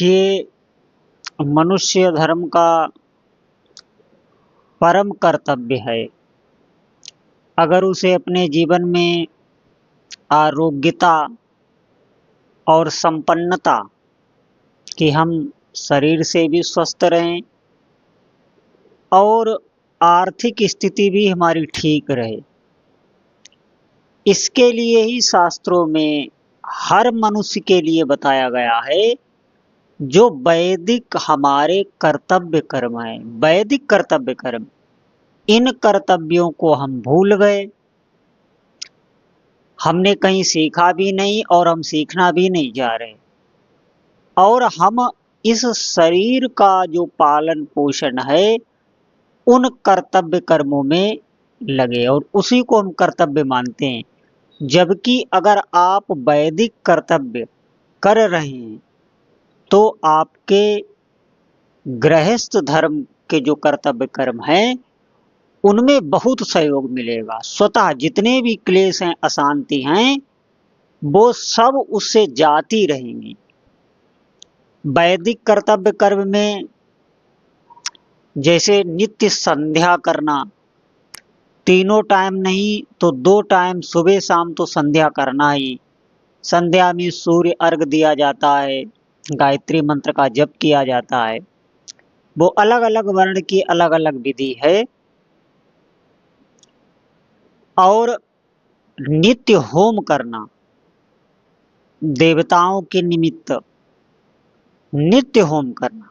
देखिए, मनुष्य धर्म का परम कर्तव्य है। अगर उसे अपने जीवन में आरोग्यता और संपन्नता, कि हम शरीर से भी स्वस्थ रहें और आर्थिक स्थिति भी हमारी ठीक रहे, इसके लिए ही शास्त्रों में हर मनुष्य के लिए बताया गया है जो वैदिक हमारे कर्तव्य कर्म है। वैदिक कर्तव्य कर्म, इन कर्तव्यों को हम भूल गए, हमने कहीं सीखा भी नहीं और हम सीखना भी नहीं जा रहे, और हम इस शरीर का जो पालन पोषण है उन कर्तव्य कर्मों में लगे और उसी को हम कर्तव्य मानते हैं। जबकि अगर आप वैदिक कर्तव्य कर रहे हैं तो आपके गृहस्थ धर्म के जो कर्तव्य कर्म हैं उनमें बहुत सहयोग मिलेगा। स्वतः जितने भी क्लेश हैं, अशांति हैं, वो सब उससे जाती रहेंगी। वैदिक कर्तव्य कर्म में जैसे नित्य संध्या करना, तीनों टाइम नहीं तो 2 टाइम सुबह शाम तो संध्या करना ही। संध्या में सूर्य अर्घ दिया जाता है, गायत्री मंत्र का जप किया जाता है। वो अलग अलग वर्ण की अलग अलग विधि है। और नित्य होम करना, देवताओं के निमित्त नित्य होम करना,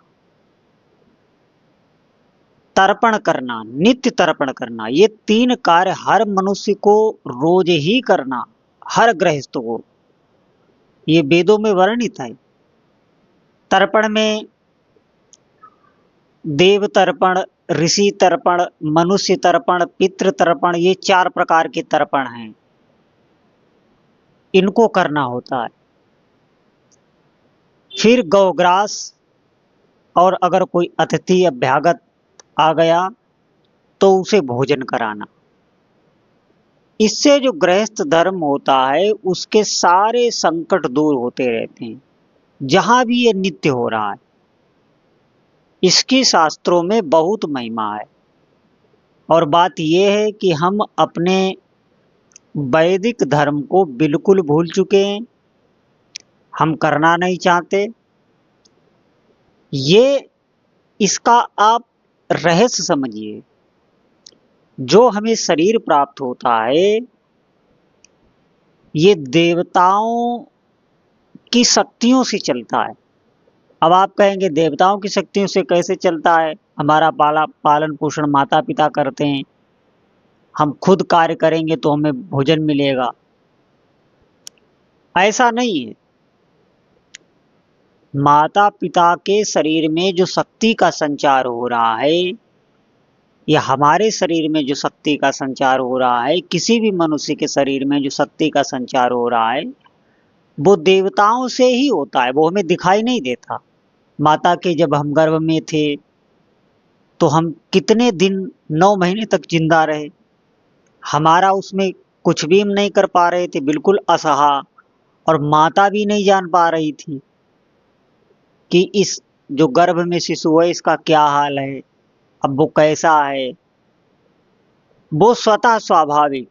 तर्पण करना, नित्य तर्पण करना, ये 3 कार्य हर मनुष्य को रोज ही करना, हर गृहस्थ को। ये वेदों में वर्णित है। तर्पण में देव तर्पण, ऋषि तर्पण, मनुष्य तर्पण, पितृ तर्पण, ये 4 प्रकार के तर्पण हैं, इनको करना होता है। फिर गौग्रास, और अगर कोई अतिथि अभ्यागत आ गया तो उसे भोजन कराना। इससे जो गृहस्थ धर्म होता है उसके सारे संकट दूर होते रहते हैं, जहां भी ये नित्य हो रहा है। इसकी शास्त्रों में बहुत महिमा है। और बात यह है कि हम अपने वैदिक धर्म को बिल्कुल भूल चुके हैं, हम करना नहीं चाहते। ये इसका आप रहस्य समझिए। जो हमें शरीर प्राप्त होता है ये देवताओं की शक्तियों से चलता है। अब आप कहेंगे देवताओं की शक्तियों से कैसे चलता है? हमारा पालन पोषण माता पिता करते हैं, हम खुद कार्य करेंगे तो हमें भोजन मिलेगा। ऐसा नहीं है। माता पिता के शरीर में जो शक्ति का संचार हो रहा है या हमारे शरीर में जो शक्ति का संचार हो रहा है, किसी भी मनुष्य के शरीर में जो शक्ति का संचार हो रहा है वो देवताओं से ही होता है, वो हमें दिखाई नहीं देता। माता के जब हम गर्भ में थे तो हम कितने दिन, 9 महीने तक जिंदा रहे, हमारा उसमें कुछ भी हम नहीं कर पा रहे थे, बिल्कुल असहा। और माता भी नहीं जान पा रही थी कि इस जो गर्भ में शिशु है इसका क्या हाल है, अब वो कैसा है। वो स्वतः स्वाभाविक,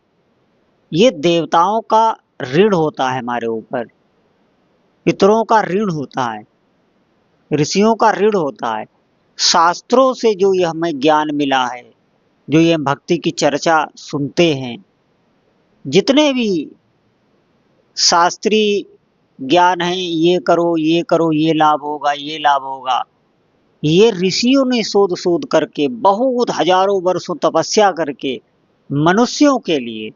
ये देवताओं का ऋण होता है हमारे ऊपर, पितरों का ऋण होता है, ऋषियों का ऋण होता है। शास्त्रों से जो ये हमें ज्ञान मिला है, जो ये भक्ति की चर्चा सुनते हैं, जितने भी शास्त्रीय ज्ञान है, ये करो ये करो, ये लाभ होगा ये लाभ होगा, ये ऋषियों ने शोध शोध करके बहुत हजारों वर्षों तपस्या करके मनुष्यों के लिए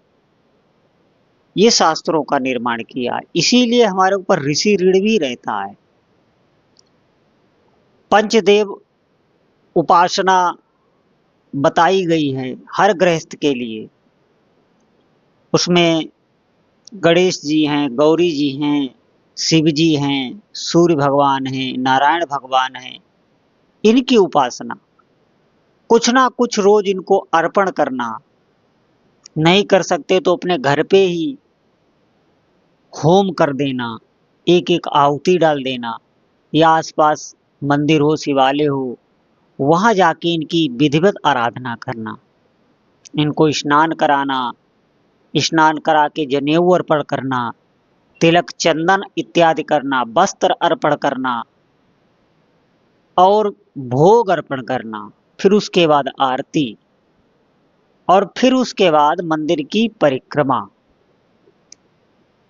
ये शास्त्रों का निर्माण किया। इसीलिए हमारे ऊपर ऋषि ऋण भी रहता है। पंचदेव उपासना बताई गई है हर गृहस्थ के लिए। उसमें गणेश जी हैं, गौरी जी हैं, शिव जी हैं, सूर्य भगवान हैं, नारायण भगवान हैं। इनकी उपासना, कुछ ना कुछ रोज इनको अर्पण करना। नहीं कर सकते तो अपने घर पे ही होम कर देना, एक एक आहुति डाल देना। या आसपास मंदिर हो, शिवालय हो, वहां जाके इनकी विधिवत आराधना करना, इनको स्नान कराना, स्नान करा के जनेऊ अर्पण करना, तिलक चंदन इत्यादि करना, वस्त्र अर्पण करना और भोग अर्पण करना, फिर उसके बाद आरती और फिर उसके बाद मंदिर की परिक्रमा।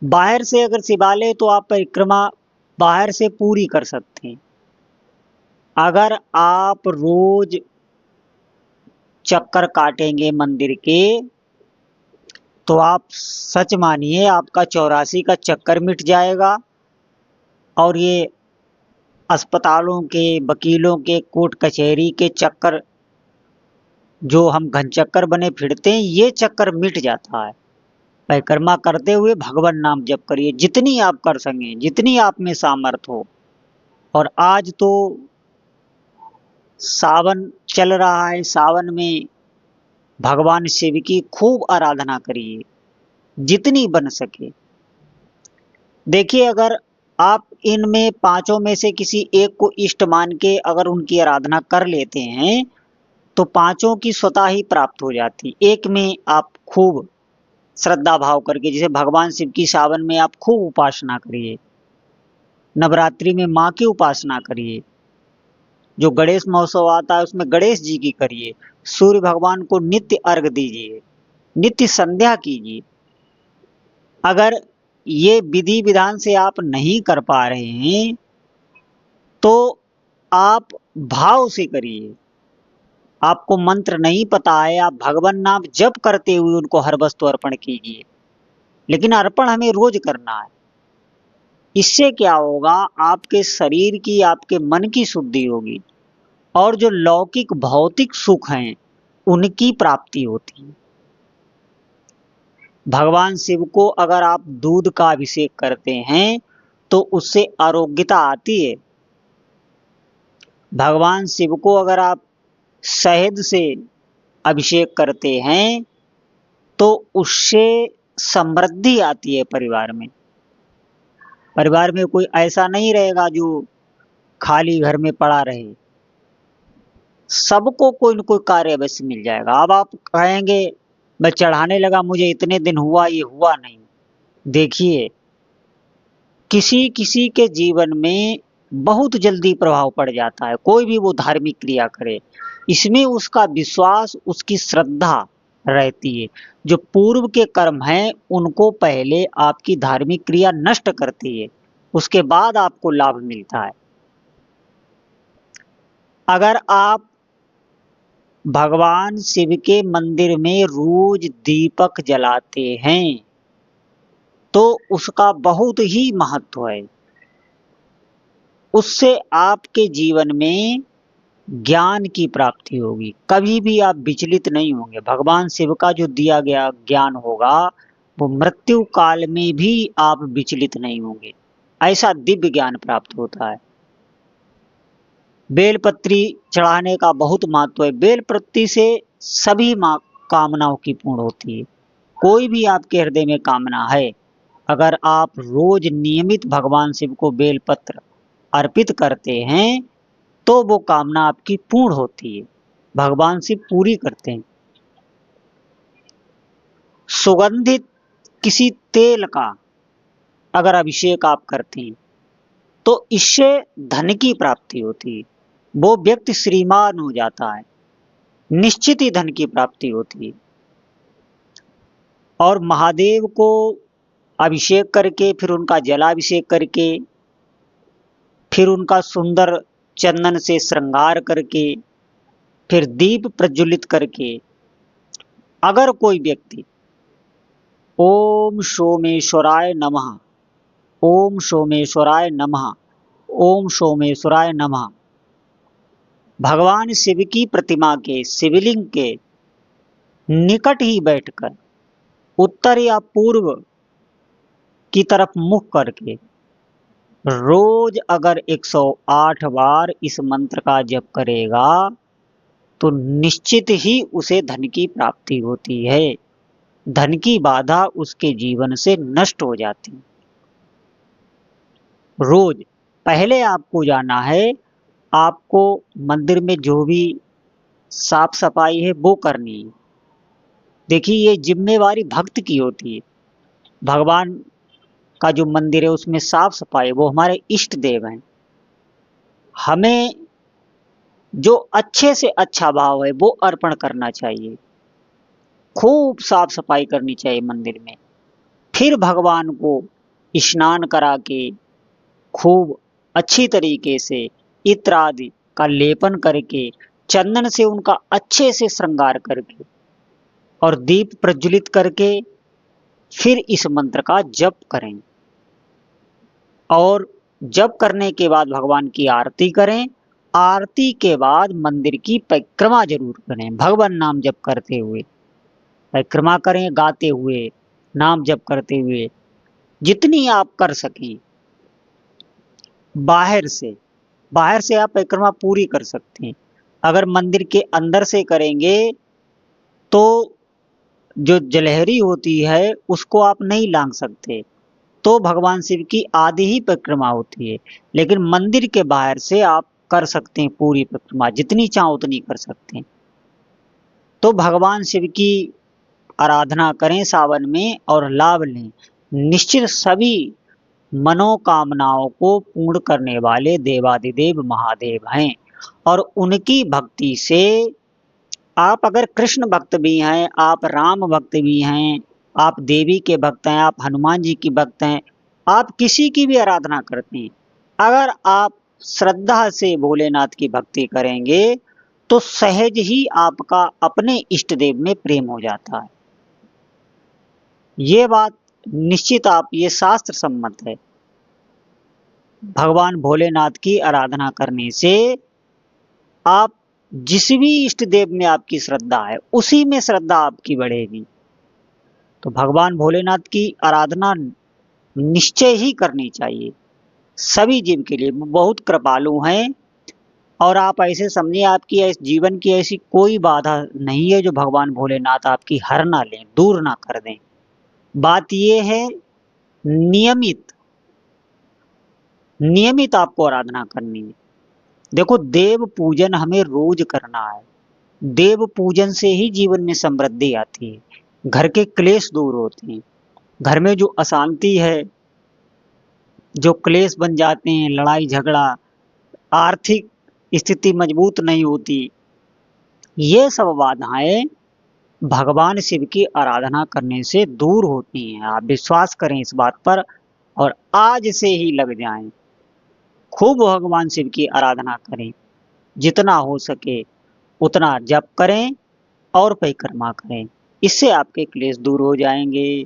बाहर से अगर शिवालय तो आप परिक्रमा बाहर से पूरी कर सकते हैं। अगर आप रोज चक्कर काटेंगे मंदिर के तो आप सच मानिए आपका 84 का चक्कर मिट जाएगा और ये अस्पतालों के, वकीलों के, कोर्ट कचहरी के चक्कर जो हम घन चक्कर बने फिरते हैं, ये चक्कर मिट जाता है। परिक्रमा करते हुए भगवान नाम जप करिए, जितनी आप कर सकें, जितनी आप में सामर्थ हो। और आज तो सावन चल रहा है, सावन में भगवान शिव की खूब आराधना करिए, जितनी बन सके। देखिए, अगर आप इनमें पांचों में से किसी एक को इष्ट मान के अगर उनकी आराधना कर लेते हैं तो पांचों की स्वतः ही प्राप्त हो जाती। एक में आप खूब श्रद्धा भाव करके, जैसे भगवान शिव की सावन में आप खूब उपासना करिए, नवरात्रि में माँ की उपासना करिए, जो गणेश महोत्सव आता है उसमें गणेश जी की करिए, सूर्य भगवान को नित्य अर्घ दीजिए, नित्य संध्या कीजिए। अगर ये विधि विधान से आप नहीं कर पा रहे हैं तो आप भाव से करिए। आपको मंत्र नहीं पता है, आप भगवान नाम जप करते हुए उनको हर वस्तु अर्पण कीजिए, लेकिन अर्पण हमें रोज करना है। इससे क्या होगा, आपके शरीर की, आपके मन की शुद्धि होगी और जो लौकिक भौतिक सुख हैं उनकी प्राप्ति होती है। भगवान शिव को अगर आप दूध का अभिषेक करते हैं तो उससे आरोग्यता आती है। भगवान शिव को अगर आप शहद से अभिषेक करते हैं तो उससे समृद्धि आती है परिवार में। परिवार में कोई ऐसा नहीं रहेगा जो खाली घर में पड़ा रहे, सबको कोई न कोई कार्य अवश्य मिल जाएगा। अब आप कहेंगे मैं चढ़ाने लगा, मुझे इतने दिन हुआ, ये हुआ नहीं। देखिए, किसी किसी के जीवन में बहुत जल्दी प्रभाव पड़ जाता है, कोई भी वो धार्मिक क्रिया करे, इसमें उसका विश्वास, उसकी श्रद्धा रहती है। जो पूर्व के कर्म हैं उनको पहले आपकी धार्मिक क्रिया नष्ट करती है, उसके बाद आपको लाभ मिलता है। अगर आप भगवान शिव के मंदिर में रोज दीपक जलाते हैं तो उसका बहुत ही महत्व है। उससे आपके जीवन में ज्ञान की प्राप्ति होगी, कभी भी आप विचलित नहीं होंगे। भगवान शिव का जो दिया गया ज्ञान होगा वो मृत्यु काल में भी आप विचलित नहीं होंगे, ऐसा दिव्य ज्ञान प्राप्त होता है। बेलपत्री चढ़ाने का बहुत महत्व है। बेलपत्री से सभी कामनाओं की पूर्ण होती है। कोई भी आपके हृदय में कामना है, अगर आप रोज नियमित भगवान शिव को बेलपत्र अर्पित करते हैं तो वो कामना आपकी पूर्ण होती है, भगवान शिव पूरी करते हैं। सुगंधित किसी तेल का अगर अभिषेक आप करते हैं तो इससे धन की प्राप्ति होती है, वो व्यक्ति श्रीमान हो जाता है, निश्चित ही धन की प्राप्ति होती है। और महादेव को अभिषेक करके, फिर उनका जलाभिषेक करके, फिर उनका सुंदर चंदन से श्रृंगार करके, फिर दीप प्रज्वलित करके अगर कोई व्यक्ति ओम सोमेश्वराय नमः, ओम सोमेश्वराय नमः, ओम सोमेश्वराय नमः भगवान शिव की प्रतिमा के शिवलिंग के निकट ही बैठकर उत्तर या पूर्व की तरफ मुख करके रोज अगर 108 बार इस मंत्र का जप करेगा तो निश्चित ही उसे धन की प्राप्ति होती है, धन की बाधा उसके जीवन से नष्ट हो जाती। रोज पहले आपको जाना है, आपको मंदिर में जो भी साफ सफाई है वो करनी है। देखिए, ये जिम्मेवारी भक्त की होती है। भगवान का जो मंदिर है उसमें साफ सफाई, वो हमारे इष्ट देव हैं। हमें जो अच्छे से अच्छा भाव है वो अर्पण करना चाहिए। खूब साफ सफाई करनी चाहिए मंदिर में। फिर भगवान को स्नान करा के खूब अच्छी तरीके से इत्र आदि का लेपन करके, चंदन से उनका अच्छे से श्रृंगार करके और दीप प्रज्वलित करके फिर इस मंत्र का जप करें। और जप करने के बाद भगवान की आरती करें। आरती के बाद मंदिर की परिक्रमा जरूर करें, भगवान नाम जप करते हुए परिक्रमा करें, गाते हुए, नाम जप करते हुए, जितनी आप कर सकें। बाहर से आप परिक्रमा पूरी कर सकते हैं। अगर मंदिर के अंदर से करेंगे तो जो जलहरी होती है उसको आप नहीं लांघ सकते, तो भगवान शिव की आधी ही परिक्रमा होती है। लेकिन मंदिर के बाहर से आप कर सकते हैं पूरी परिक्रमा, जितनी चाहो उतनी कर सकते हैं। तो भगवान शिव की आराधना करें सावन में और लाभ लें। निश्चित सभी मनोकामनाओं को पूर्ण करने वाले देवादिदेव महादेव हैं। और उनकी भक्ति से, आप अगर कृष्ण भक्त भी हैं, आप राम भक्त भी हैं, आप देवी के भक्त हैं, आप हनुमान जी की भक्त हैं, आप किसी की भी आराधना करते हैं, अगर आप श्रद्धा से भोलेनाथ की भक्ति करेंगे तो सहज ही आपका अपने इष्ट देव में प्रेम हो जाता है। ये बात निश्चित, आप ये शास्त्र सम्मत है। भगवान भोलेनाथ की आराधना करने से आप जिस भी इष्ट देव में आपकी श्रद्धा है उसी में श्रद्धा आपकी बढ़ेगी। तो भगवान भोलेनाथ की आराधना निश्चय ही करनी चाहिए सभी जीव के लिए। बहुत कृपालु हैं। और आप ऐसे समझिए, आपकी जीवन की ऐसी कोई बाधा नहीं है जो भगवान भोलेनाथ आपकी हर ना लें, दूर ना कर दें। बात यह है, नियमित आपको आराधना करनी है। देखो, देव पूजन हमें रोज करना है। देव पूजन से ही जीवन में समृद्धि आती है, घर के क्लेश दूर होते हैं, घर में जो अशांति है, जो क्लेश बन जाते हैं, लड़ाई झगड़ा, आर्थिक स्थिति मजबूत नहीं होती, ये सब बाधाएं भगवान शिव की आराधना करने से दूर होती हैं। आप विश्वास करें इस बात पर और आज से ही लग जाएं। खूब भगवान शिव की आराधना करें, जितना हो सके उतना जप करें और परिक्रमा करें। इससे आपके क्लेश दूर हो जाएंगे।